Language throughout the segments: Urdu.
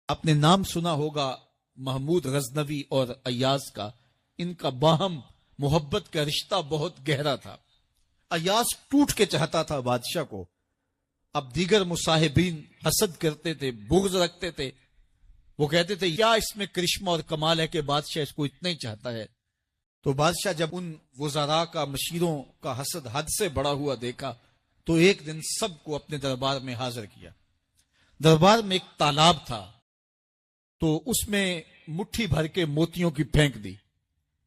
آپ نے نام سنا ہوگا محمود غزنوی اور ایاز کا. ان کا باہم محبت کا رشتہ بہت گہرا تھا. ایاز ٹوٹ کے چاہتا تھا بادشاہ کو. اب دیگر مصاحبین حسد کرتے تھے، بغض رکھتے تھے. وہ کہتے تھے کیا اس میں کرشمہ اور کمال ہے کہ بادشاہ اس کو اتنا ہی چاہتا ہے. تو بادشاہ جب ان وزراء کا، مشیروں کا حسد حد سے بڑا ہوا دیکھا تو ایک دن سب کو اپنے دربار میں حاضر کیا. دربار میں ایک تالاب تھا تو اس میں مٹھی بھر کے موتیوں کی پھینک دی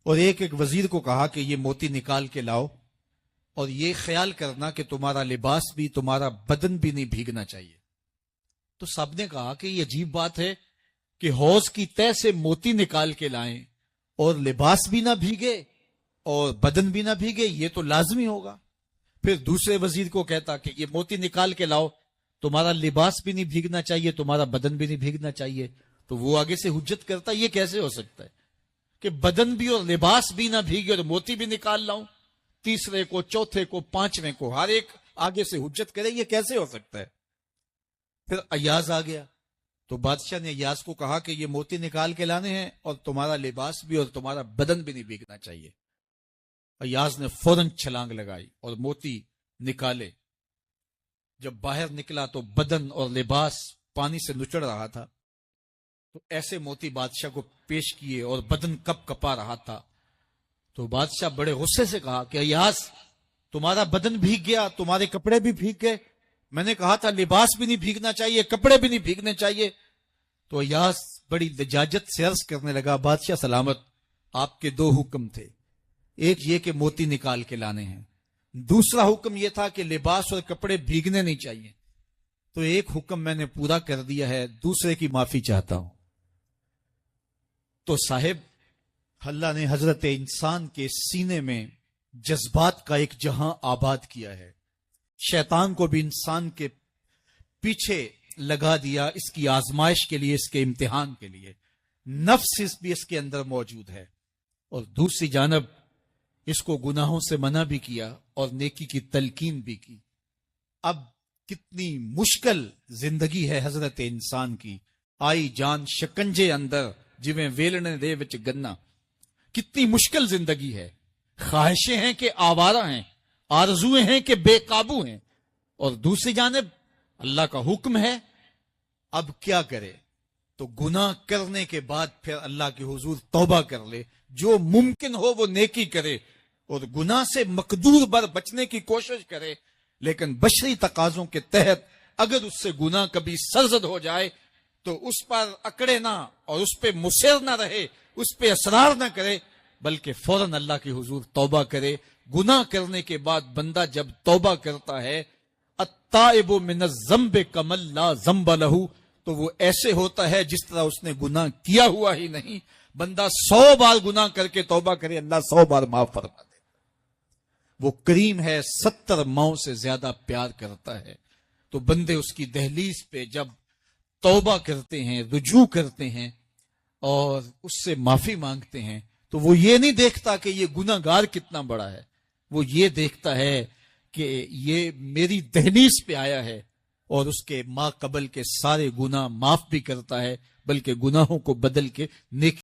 اور ایک ایک وزیر کو کہا کہ یہ موتی نکال کے لاؤ اور یہ خیال کرنا کہ تمہارا لباس بھی، تمہارا بدن بھی نہیں بھیگنا چاہیے. تو سب نے کہا کہ یہ عجیب بات ہے کہ حوض کی تہ سے موتی نکال کے لائیں اور لباس بھی نہ بھیگے اور بدن بھی نہ بھیگے، یہ تو لازمی ہوگا. پھر دوسرے وزیر کو کہتا کہ یہ موتی نکال کے لاؤ، تمہارا لباس بھی نہیں بھیگنا چاہیے، تمہارا بدن بھی نہیں بھیگنا چاہیے. تو وہ آگے سے حجت کرتا یہ کیسے ہو سکتا ہے کہ بدن بھی اور لباس بھی نہ بھیگے اور موتی بھی نکال لاؤں. تیسرے کو، چوتھے کو، پانچویں کو، ہر ایک آگے سے حجت کرے، یہ کیسے ہو سکتا ہے. پھر ایاز آ گیا تو بادشاہ نے ایاز کو کہا کہ یہ موتی نکال کے لانے ہیں اور تمہارا لباس بھی اور تمہارا بدن بھی نہیں بھیگنا چاہیے. ایاز نے فوراً چھلانگ لگائی اور موتی نکالے. جب باہر نکلا تو بدن اور لباس پانی سے نچڑ رہا تھا. تو ایسے موتی بادشاہ کو پیش کیے اور بدن کپ کپا رہا تھا. تو بادشاہ بڑے غصے سے کہا کہ ایاز تمہارا بدن بھیگ گیا، تمہارے کپڑے بھی بھیگ گئے. میں نے کہا تھا لباس بھی نہیں بھیگنا چاہیے، کپڑے بھی نہیں بھیگنے چاہیے. تو ایاز بڑی لجاجت سے عرض کرنے لگا بادشاہ سلامت، آپ کے دو حکم تھے. ایک یہ کہ موتی نکال کے لانے ہیں، دوسرا حکم یہ تھا کہ لباس اور کپڑے بھیگنے نہیں چاہیے. تو ایک حکم میں نے پورا کر دیا ہے، دوسرے کی معافی چاہتا ہوں. تو صاحب اللہ نے حضرت انسان کے سینے میں جذبات کا ایک جہاں آباد کیا ہے. شیطان کو بھی انسان کے پیچھے لگا دیا اس کی آزمائش کے لیے، اس کے امتحان کے لیے. نفس بھی اس کے اندر موجود ہے اور دوسری جانب اس کو گناہوں سے منع بھی کیا اور نیکی کی تلقین بھی کی. اب کتنی مشکل زندگی ہے حضرت انسان کی. آئی جان شکنجے اندر جویں ویلنے دے وچ گنا. کتنی مشکل زندگی ہے. خواہشیں ہیں کہ آوارہ ہیں، آرزویں ہیں کہ بے قابو ہیں، اور دوسری جانب اللہ کا حکم ہے. اب کیا کرے؟ تو گناہ کرنے کے بعد پھر اللہ کے حضور توبہ کر لے، جو ممکن ہو وہ نیکی کرے اور گناہ سے مقدور بر بچنے کی کوشش کرے. لیکن بشری تقاضوں کے تحت اگر اس سے گناہ کبھی سرزد ہو جائے تو اس پر اکڑے نہ اور اس پہ مصر نہ رہے، اس پہ اصرار نہ کرے، بلکہ فوراً اللہ کے حضور توبہ کرے. گناہ کرنے کے بعد بندہ جب توبہ کرتا ہے، التائب من الذنب کمن لا ذنب لہ، تو وہ ایسے ہوتا ہے جس طرح اس نے گناہ کیا ہوا ہی نہیں. بندہ 100 بار گناہ کر کے توبہ کرے، اللہ 100 بار معاف فرما دے. وہ کریم ہے، 70 ماؤں سے زیادہ پیار کرتا ہے. تو بندے اس کی دہلیز پہ جب توبہ کرتے ہیں، رجوع کرتے ہیں اور اس سے معافی مانگتے ہیں، تو وہ یہ نہیں دیکھتا کہ یہ گناہ گار کتنا بڑا ہے. وہ یہ دیکھتا ہے کہ یہ میری دہلیز پہ آیا ہے اور اس کے ما قبل کے سارے گناہ معاف بھی کرتا ہے، بلکہ گناہوں کو بدل کے نیکی